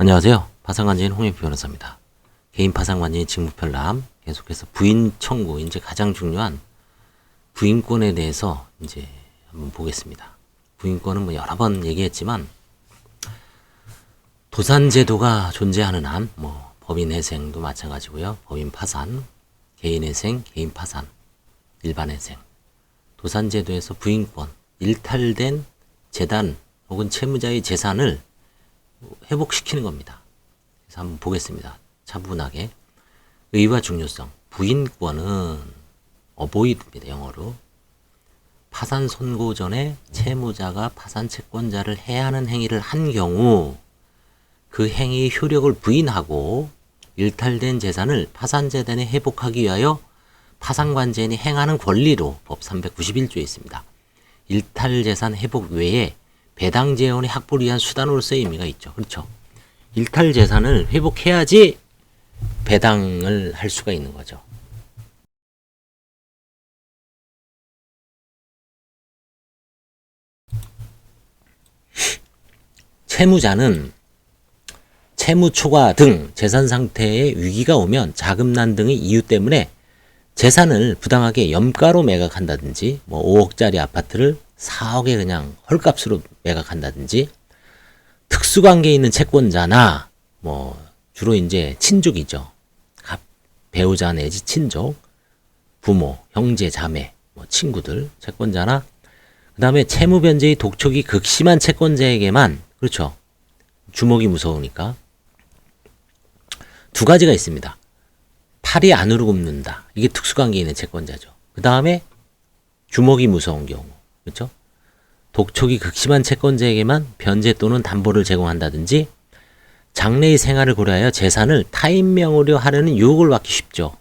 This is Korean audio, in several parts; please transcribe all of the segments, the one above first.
안녕하세요. 파산관제인 홍익표 변호사입니다. 개인 파산관제인 직무편람 계속해서 부인 청구, 이제 가장 중요한 부인권에 대해서 이제 한번 보겠습니다. 부인권은 뭐 여러 번 얘기했지만 도산제도가 존재하는 한 뭐 법인회생도 마찬가지고요. 법인 파산, 개인회생, 개인 파산, 일반회생, 도산제도에서 부인권, 일탈된 재단 혹은 채무자의 재산을 회복시키는 겁니다. 그래서 한번 보겠습니다. 차분하게. 의의와 중요성. 부인권은 어보이드입니다. 영어로. 파산 선고 전에 채무자가 파산 채권자를 해하는 행위를 한 경우 그 행위의 효력을 부인하고 일탈된 재산을 파산재단에 회복하기 위하여 파산관제인이 행하는 권리로 법 391조에 있습니다. 일탈재산 회복 외에 배당재원의 확보를 위한 수단으로서의 의미가 있죠. 그렇죠. 일탈재산을 회복해야지 배당을 할 수가 있는 거죠. 채무자는 채무 초과 등 재산 상태에 위기가 오면 자금난 등의 이유 때문에 재산을 부당하게 염가로 매각한다든지 뭐 5억짜리 아파트를 4억에 그냥 헐값으로 매각한다든지 특수관계에 있는 채권자나 뭐 주로 이제 친족이죠. 배우자 내지 친족, 부모, 형제, 자매, 뭐 친구들, 채권자나 그 다음에 채무변제의 독촉이 극심한 채권자에게만 그렇죠. 주먹이 무서우니까 두 가지가 있습니다. 팔이 안으로 굽는다. 이게 특수관계에 있는 채권자죠. 그 다음에 주먹이 무서운 경우. 그렇죠? 독촉이 극심한 채권자에게만 변제 또는 담보를 제공한다든지 장래의 생활을 고려하여 재산을 타인 명의로 하려는 유혹을 받기 쉽죠.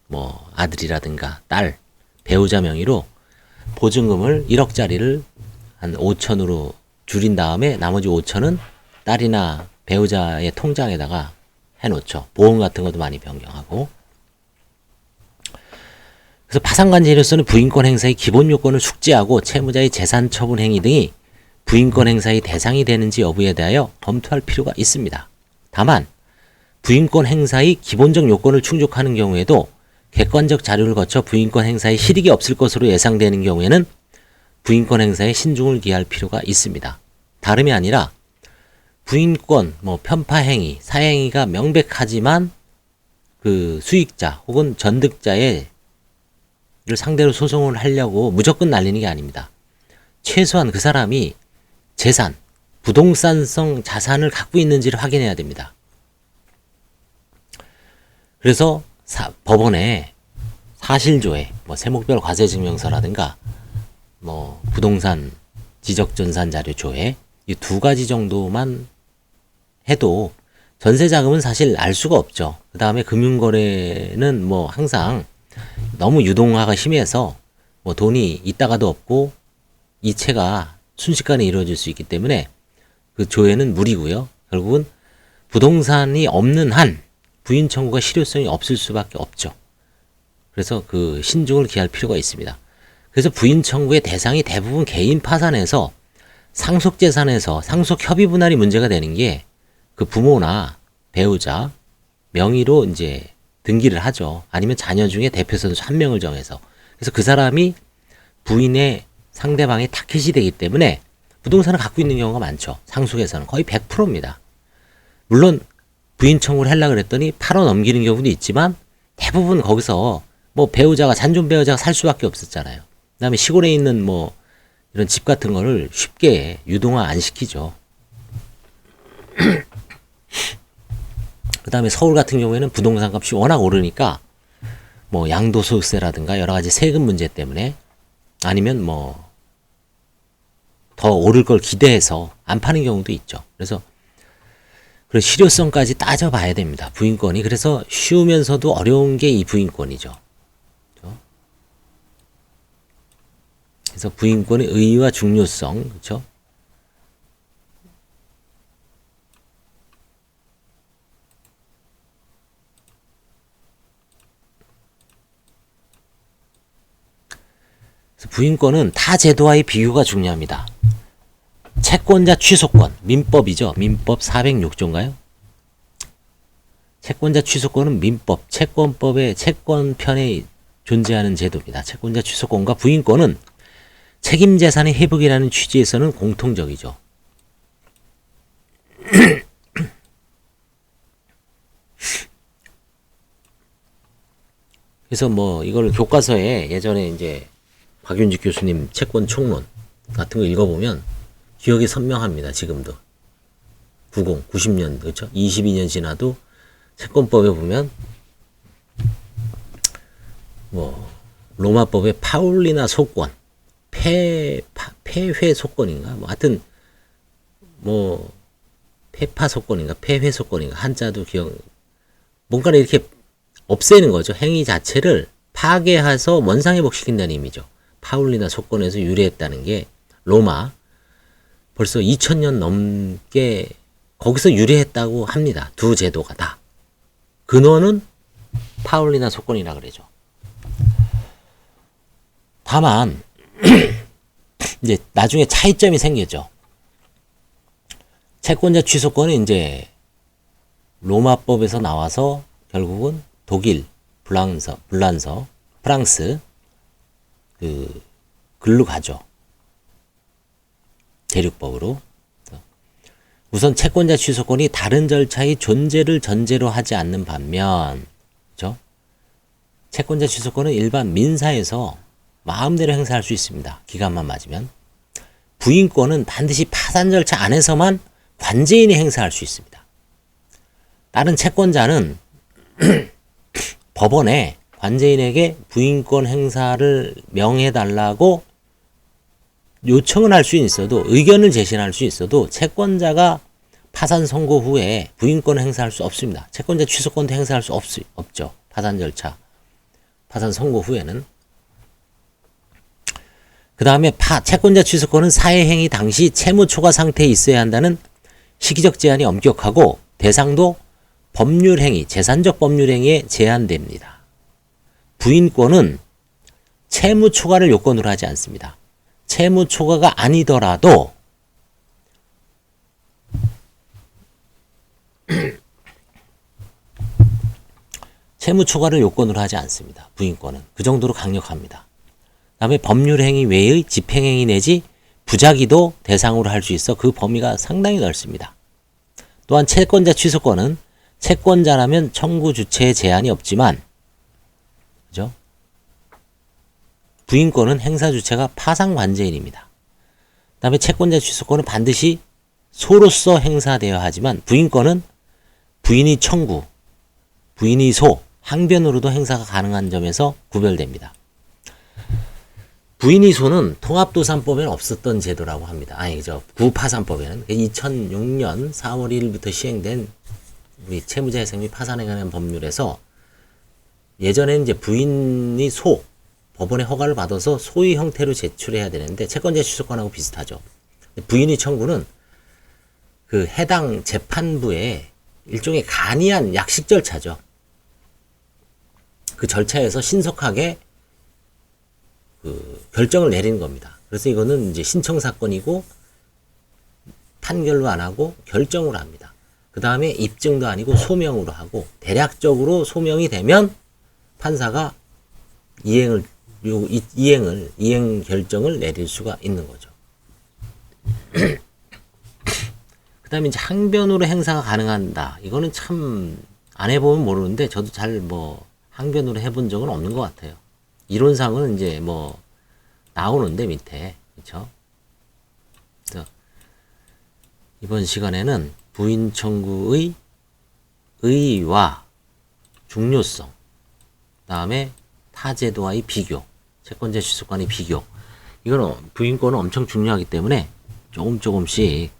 뭐 아들이라든가 딸, 배우자 명의로 보증금을 1억짜리를 한 5천으로 줄인 다음에 나머지 5천은 딸이나 배우자의 통장에다가 해놓죠. 보험 같은 것도 많이 변경하고. 그래서 파산관제인으로서는 부인권 행사의 기본 요건을 숙지하고 채무자의 재산 처분 행위 등이 부인권 행사의 대상이 되는지 여부에 대하여 검토할 필요가 있습니다. 다만 부인권 행사의 기본적 요건을 충족하는 경우에도 객관적 자료를 거쳐 부인권 행사에 실익이 없을 것으로 예상되는 경우에는 부인권 행사에 신중을 기할 필요가 있습니다. 다름이 아니라 부인권, 뭐 편파 행위, 사행위가 명백하지만 그 수익자 혹은 전득자의 를 상대로 소송을 하려고 무조건 날리는 게 아닙니다. 최소한 그 사람이 재산, 부동산성 자산을 갖고 있는지를 확인해야 됩니다. 그래서 법원에 사실조회, 뭐 세목별 과세증명서라든가 뭐 부동산 지적전산 자료 조회 이 두 가지 정도만 해도 전세자금은 사실 알 수가 없죠. 그 다음에 금융거래는 뭐 항상 너무 유동화가 심해서 뭐 돈이 있다가도 없고 이체가 순식간에 이루어질 수 있기 때문에 그 조회는 무리고요. 결국은 부동산이 없는 한 부인 청구가 실효성이 없을 수밖에 없죠. 그래서 그 신중을 기할 필요가 있습니다. 그래서 부인 청구의 대상이 대부분 개인 파산에서 상속재산에서 상속협의 분할이 문제가 되는 게 그 부모나 배우자 명의로 이제 등기를 하죠. 아니면 자녀 중에 대표 선수 한 명을 정해서. 그래서 그 사람이 부인의 상대방의 타켓이 되기 때문에 부동산을 갖고 있는 경우가 많죠. 상속에서는 거의 100%입니다. 물론 부인 청구를 하려고 그랬더니 팔아 넘기는 경우도 있지만 대부분 거기서 뭐 배우자가 잔존 배우자가 살 수밖에 없었잖아요. 그다음에 시골에 있는 뭐 이런 집 같은 거를 쉽게 유동화 안 시키죠. 그 다음에 서울 같은 경우에는 부동산 값이 워낙 오르니까 뭐 양도소득세라든가 여러 가지 세금 문제 때문에 아니면 뭐 더 오를 걸 기대해서 안 파는 경우도 있죠. 그래서 그 실효성까지 따져봐야 됩니다. 부인권이. 그래서 쉬우면서도 어려운 게 이 부인권이죠. 그래서 부인권의 의의와 중요성, 그렇죠? 부인권은 타 제도와의 비교가 중요합니다. 채권자 취소권, 민법이죠. 민법 406조인가요? 채권자 취소권은 민법, 채권법의 채권편에 존재하는 제도입니다. 채권자 취소권과 부인권은 책임재산의 회복이라는 취지에서는 공통적이죠. 그래서 뭐 이걸 교과서에 예전에 이제 박윤직 교수님 채권 총론 같은 거 읽어보면 기억이 선명합니다. 지금도 90년 그렇죠? 22년 지나도 채권법에 보면 뭐 로마법의 파울리나 소권, 폐회 소권인가 뭐 하여튼 뭐 폐파 소권인가 폐회 소권인가 한자도 기억 뭔가를 이렇게 없애는 거죠. 행위 자체를 파괴해서 원상회복시킨다는 의미죠. 파울리나 소권에서 유래했다는 게 로마 벌써 2000년 넘게 거기서 유래했다고 합니다. 두 제도가 다. 근원은 파울리나 소권이라 그러죠. 다만 이제 나중에 차이점이 생겼죠. 채권자 취소권은 이제 로마법에서 나와서 결국은 독일, 프랑스 글로 가죠. 대륙법으로. 우선 채권자 취소권이 다른 절차의 존재를 전제로 하지 않는 반면, 그렇죠? 채권자 취소권은 일반 민사에서 마음대로 행사할 수 있습니다. 기간만 맞으면. 부인권은 반드시 파산 절차 안에서만 관제인이 행사할 수 있습니다. 다른 채권자는 법원에 관제인에게 부인권 행사를 명해달라고 요청을 할 수 있어도 의견을 제시할 수 있어도 채권자가 파산 선고 후에 부인권 행사할 수 없습니다. 채권자 취소권도 행사할 수 없죠. 파산 절차, 파산 선고 후에는. 그 다음에 채권자 취소권은 사회행위 당시 채무 초과 상태에 있어야 한다는 시기적 제한이 엄격하고 대상도 법률행위, 재산적 법률행위에 제한됩니다. 부인권은 채무 초과를 요건으로 하지 않습니다. 채무 초과가 아니더라도 채무 초과를 요건으로 하지 않습니다. 부인권은. 그 정도로 강력합니다. 그 다음에 법률행위 외의 집행행위 내지 부작위도 대상으로 할 수 있어 그 범위가 상당히 넓습니다. 또한 채권자 취소권은 채권자라면 청구 주체에 제한이 없지만, 그죠? 부인권은 행사 주체가 파산 관제인입니다. 그 다음에 채권자 취소권은 반드시 소로서 행사되어야 하지만 부인권은 부인이 청구, 부인이 소, 항변으로도 행사가 가능한 점에서 구별됩니다. 부인이 소는 통합도산법에는 없었던 제도라고 합니다. 구파산법에는 2006년 4월 1일부터 시행된 우리 채무자회생 및 파산에 관한 법률에서 예전에는 이제 부인이 법원의 허가를 받아서 소의 형태로 제출해야 되는데 채권자 취소권하고 비슷하죠. 부인이 청구는 그 해당 재판부의 일종의 간이한 약식 절차죠. 그 절차에서 신속하게 결정을 내리는 겁니다. 그래서 이거는 이제 신청 사건이고 판결로 안 하고 결정으로 합니다. 그 다음에 입증도 아니고 소명으로 하고 대략적으로 소명이 되면 판사가 이행 결정을 내릴 수가 있는 거죠. 그 다음에 이제 항변으로 행사가 가능한다. 이거는 참 안 해보면 모르는데 저도 잘 항변으로 해본 적은 없는 것 같아요. 이론상은 이제 나오는데 밑에, 그렇죠? 그래서 이번 시간에는 부인 청구의 의의와 중요성, 그다음에 타제도와의 비교, 채권자 취소권의 비교. 이거는 부인권은 엄청 중요하기 때문에 조금씩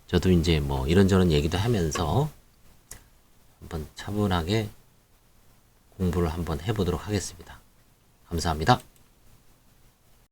저도 이제 이런저런 얘기도 하면서 한번 차분하게 공부를 한번 해보도록 하겠습니다. 감사합니다.